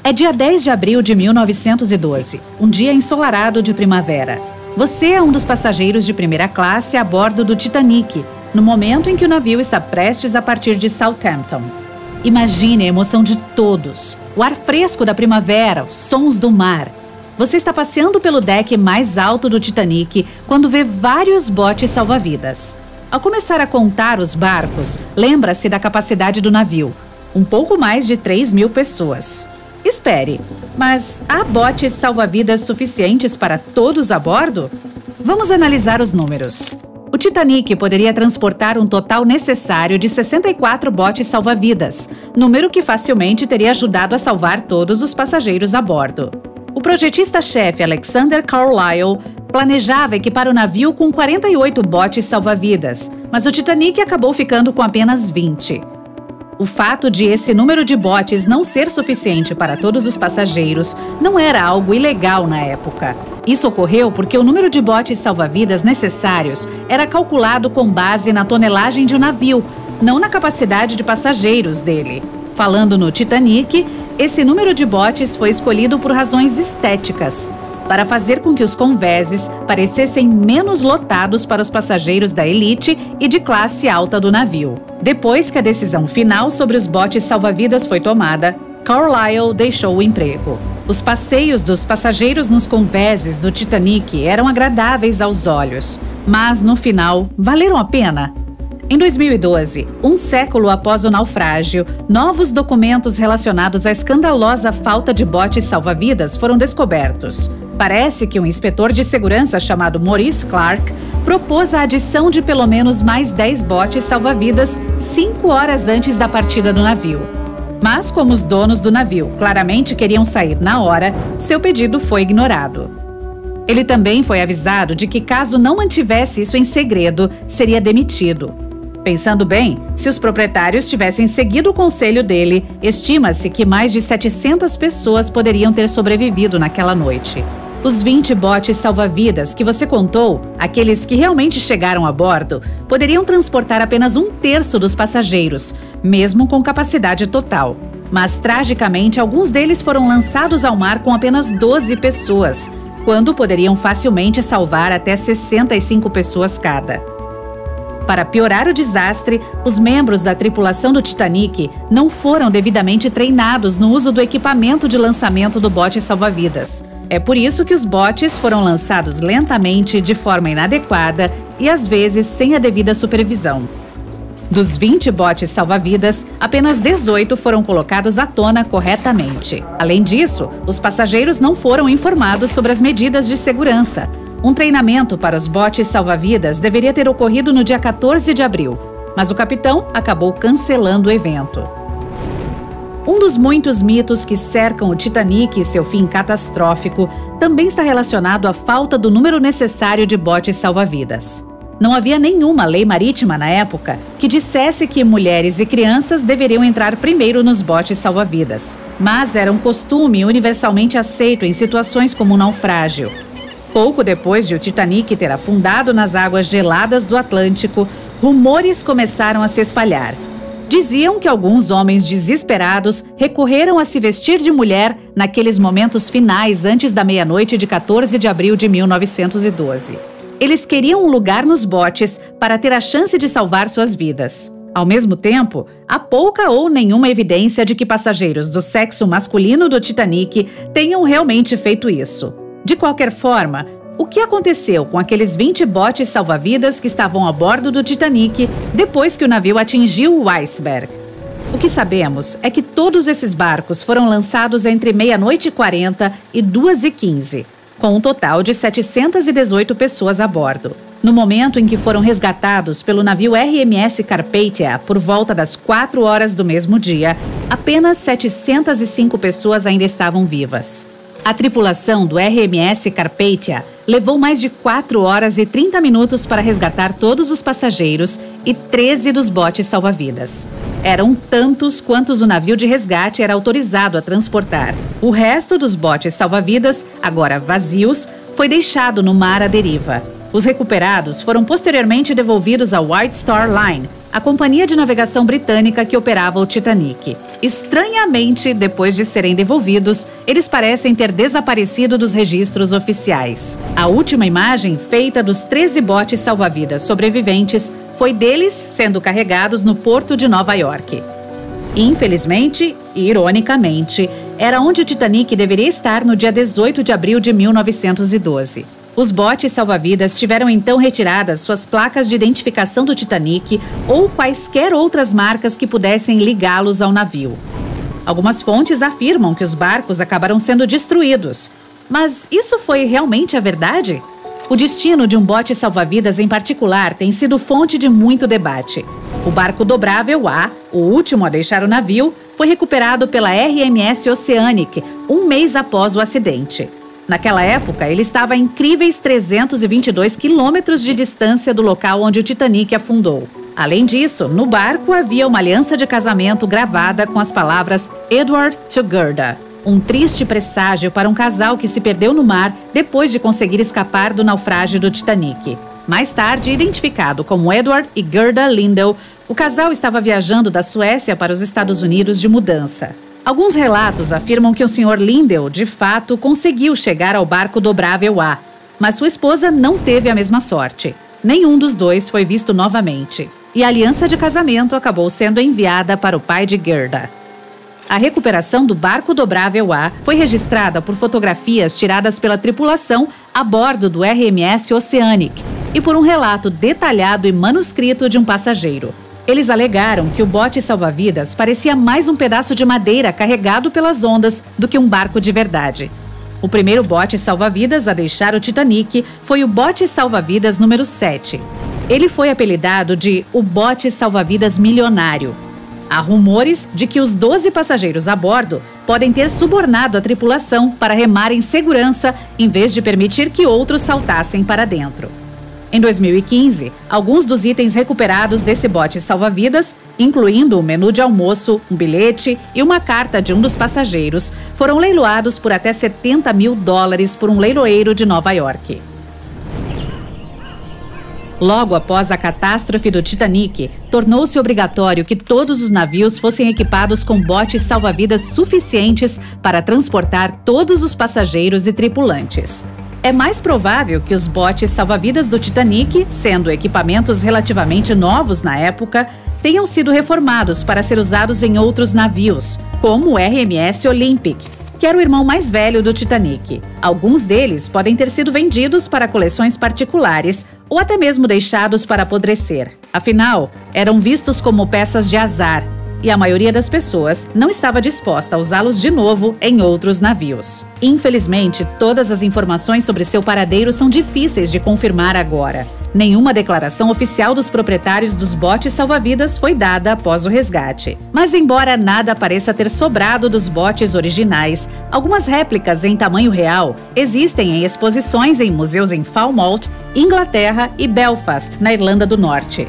É dia 10 de abril de 1912, um dia ensolarado de primavera. Você é um dos passageiros de primeira classe a bordo do Titanic, no momento em que o navio está prestes a partir de Southampton. Imagine a emoção de todos, o ar fresco da primavera, os sons do mar. Você está passeando pelo deck mais alto do Titanic quando vê vários botes salva-vidas. Ao começar a contar os barcos, lembra-se da capacidade do navio, um pouco mais de 3.000 pessoas. Espere, mas há botes salva-vidas suficientes para todos a bordo? Vamos analisar os números. O Titanic poderia transportar um total necessário de 64 botes salva-vidas, número que facilmente teria ajudado a salvar todos os passageiros a bordo. O projetista-chefe Alexander Carlisle planejava equipar o navio com 48 botes salva-vidas, mas o Titanic acabou ficando com apenas 20. O fato de esse número de botes não ser suficiente para todos os passageiros não era algo ilegal na época. Isso ocorreu porque o número de botes salva-vidas necessários era calculado com base na tonelagem de um navio, não na capacidade de passageiros dele. Falando no Titanic, esse número de botes foi escolhido por razões estéticas, para fazer com que os convéses parecessem menos lotados para os passageiros da elite e de classe alta do navio. Depois que a decisão final sobre os botes salva-vidas foi tomada, Carlisle deixou o emprego. Os passeios dos passageiros nos convéses do Titanic eram agradáveis aos olhos, mas, no final, valeram a pena? Em 2012, um século após o naufrágio, novos documentos relacionados à escandalosa falta de botes salva-vidas foram descobertos. Parece que um inspetor de segurança chamado Maurice Clark propôs a adição de pelo menos mais 10 botes salva-vidas 5 horas antes da partida do navio. Mas, como os donos do navio claramente queriam sair na hora, seu pedido foi ignorado. Ele também foi avisado de que, caso não mantivesse isso em segredo, seria demitido. Pensando bem, se os proprietários tivessem seguido o conselho dele, estima-se que mais de 700 pessoas poderiam ter sobrevivido naquela noite. Os 20 botes salva-vidas que você contou, aqueles que realmente chegaram a bordo, poderiam transportar apenas 1/3 dos passageiros, mesmo com capacidade total. Mas, tragicamente, alguns deles foram lançados ao mar com apenas 12 pessoas, quando poderiam facilmente salvar até 65 pessoas cada. Para piorar o desastre, os membros da tripulação do Titanic não foram devidamente treinados no uso do equipamento de lançamento do bote salva-vidas. É por isso que os botes foram lançados lentamente, de forma inadequada e, às vezes, sem a devida supervisão. Dos 20 botes salva-vidas, apenas 18 foram colocados à tona corretamente. Além disso, os passageiros não foram informados sobre as medidas de segurança. Um treinamento para os botes salva-vidas deveria ter ocorrido no dia 14 de abril, mas o capitão acabou cancelando o evento. Um dos muitos mitos que cercam o Titanic e seu fim catastrófico também está relacionado à falta do número necessário de botes salva-vidas. Não havia nenhuma lei marítima na época que dissesse que mulheres e crianças deveriam entrar primeiro nos botes salva-vidas, mas era um costume universalmente aceito em situações como um naufrágio. Pouco depois de o Titanic ter afundado nas águas geladas do Atlântico, rumores começaram a se espalhar. Diziam que alguns homens desesperados recorreram a se vestir de mulher naqueles momentos finais antes da meia-noite de 14 de abril de 1912. Eles queriam um lugar nos botes para ter a chance de salvar suas vidas. Ao mesmo tempo, há pouca ou nenhuma evidência de que passageiros do sexo masculino do Titanic tenham realmente feito isso. De qualquer forma, o que aconteceu com aqueles 20 botes salva-vidas que estavam a bordo do Titanic depois que o navio atingiu o iceberg? O que sabemos é que todos esses barcos foram lançados entre 00:40 e 2:15, com um total de 718 pessoas a bordo. No momento em que foram resgatados pelo navio RMS Carpathia por volta das 4 horas do mesmo dia, apenas 705 pessoas ainda estavam vivas. A tripulação do RMS Carpathia levou mais de 4 horas e 30 minutos para resgatar todos os passageiros e 13 dos botes salva-vidas. Eram tantos quantos o navio de resgate era autorizado a transportar. O resto dos botes salva-vidas, agora vazios, foi deixado no mar à deriva. Os recuperados foram posteriormente devolvidos à White Star Line, a companhia de navegação britânica que operava o Titanic. Estranhamente, depois de serem devolvidos, eles parecem ter desaparecido dos registros oficiais. A última imagem, feita dos 13 botes salva-vidas sobreviventes, foi deles sendo carregados no porto de Nova York. Infelizmente e ironicamente, era onde o Titanic deveria estar no dia 18 de abril de 1912. Os botes salva-vidas tiveram então retiradas suas placas de identificação do Titanic ou quaisquer outras marcas que pudessem ligá-los ao navio. Algumas fontes afirmam que os barcos acabaram sendo destruídos. Mas isso foi realmente a verdade? O destino de um bote salva-vidas em particular tem sido fonte de muito debate. O barco dobrável A, o último a deixar o navio, foi recuperado pela RMS Oceanic um mês após o acidente. Naquela época, ele estava a incríveis 322 quilômetros de distância do local onde o Titanic afundou. Além disso, no barco havia uma aliança de casamento gravada com as palavras Edward to Gerda, um triste presságio para um casal que se perdeu no mar depois de conseguir escapar do naufrágio do Titanic. Mais tarde, identificado como Edward e Gerda Lindell, o casal estava viajando da Suécia para os Estados Unidos de mudança. Alguns relatos afirmam que o Sr. Lindell, de fato, conseguiu chegar ao barco dobrável A, mas sua esposa não teve a mesma sorte. Nenhum dos dois foi visto novamente, e a aliança de casamento acabou sendo enviada para o pai de Gerda. A recuperação do barco dobrável A foi registrada por fotografias tiradas pela tripulação a bordo do RMS Oceanic e por um relato detalhado e manuscrito de um passageiro. Eles alegaram que o bote salva-vidas parecia mais um pedaço de madeira carregado pelas ondas do que um barco de verdade. O primeiro bote salva-vidas a deixar o Titanic foi o bote salva-vidas número 7. Ele foi apelidado de o bote salva-vidas milionário. Há rumores de que os 12 passageiros a bordo podem ter subornado a tripulação para remar em segurança em vez de permitir que outros saltassem para dentro. Em 2015, alguns dos itens recuperados desse bote salva-vidas, incluindo um menu de almoço, um bilhete e uma carta de um dos passageiros, foram leiloados por até $70 mil por um leiloeiro de Nova York. Logo após a catástrofe do Titanic, tornou-se obrigatório que todos os navios fossem equipados com botes salva-vidas suficientes para transportar todos os passageiros e tripulantes. É mais provável que os botes salva-vidas do Titanic, sendo equipamentos relativamente novos na época, tenham sido reformados para ser usados em outros navios, como o RMS Olympic, que era o irmão mais velho do Titanic. Alguns deles podem ter sido vendidos para coleções particulares ou até mesmo deixados para apodrecer. Afinal, eram vistos como peças de azar, e a maioria das pessoas não estava disposta a usá-los de novo em outros navios. Infelizmente, todas as informações sobre seu paradeiro são difíceis de confirmar agora. Nenhuma declaração oficial dos proprietários dos botes salva-vidas foi dada após o resgate. Mas embora nada pareça ter sobrado dos botes originais, algumas réplicas em tamanho real existem em exposições em museus em Falmouth, Inglaterra e Belfast, na Irlanda do Norte.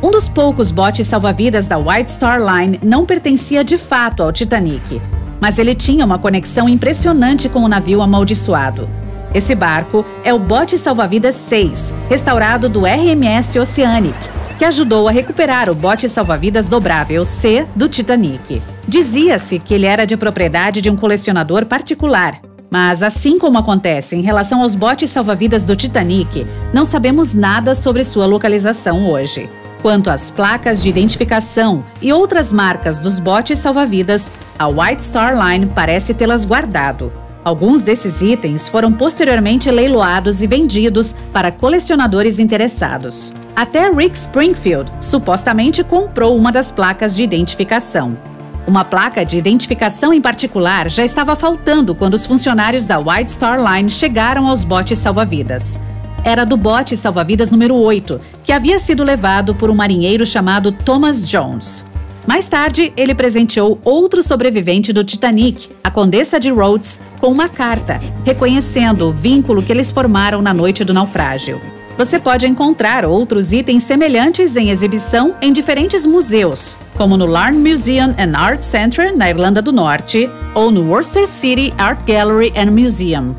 Um dos poucos botes salva-vidas da White Star Line não pertencia de fato ao Titanic, mas ele tinha uma conexão impressionante com o navio amaldiçoado. Esse barco é o bote salva-vidas 6, restaurado do RMS Oceanic, que ajudou a recuperar o bote salva-vidas dobrável C do Titanic. Dizia-se que ele era de propriedade de um colecionador particular, mas assim como acontece em relação aos botes salva-vidas do Titanic, não sabemos nada sobre sua localização hoje. Quanto às placas de identificação e outras marcas dos botes salva-vidas, a White Star Line parece tê-las guardado. Alguns desses itens foram posteriormente leiloados e vendidos para colecionadores interessados. Até Rick Springfield supostamente comprou uma das placas de identificação. Uma placa de identificação em particular já estava faltando quando os funcionários da White Star Line chegaram aos botes salva-vidas. Era do bote salva-vidas número 8, que havia sido levado por um marinheiro chamado Thomas Jones. Mais tarde, ele presenteou outro sobrevivente do Titanic, a Condessa de Rhodes, com uma carta, reconhecendo o vínculo que eles formaram na noite do naufrágio. Você pode encontrar outros itens semelhantes em exibição em diferentes museus, como no Larne Museum and Art Centre, na Irlanda do Norte, ou no Worcester City Art Gallery and Museum.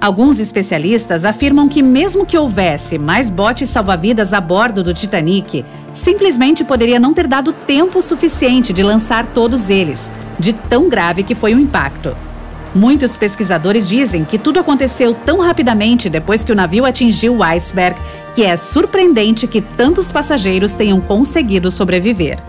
Alguns especialistas afirmam que mesmo que houvesse mais botes salva-vidas a bordo do Titanic, simplesmente poderia não ter dado tempo suficiente de lançar todos eles, de tão grave que foi o impacto. Muitos pesquisadores dizem que tudo aconteceu tão rapidamente depois que o navio atingiu o iceberg que é surpreendente que tantos passageiros tenham conseguido sobreviver.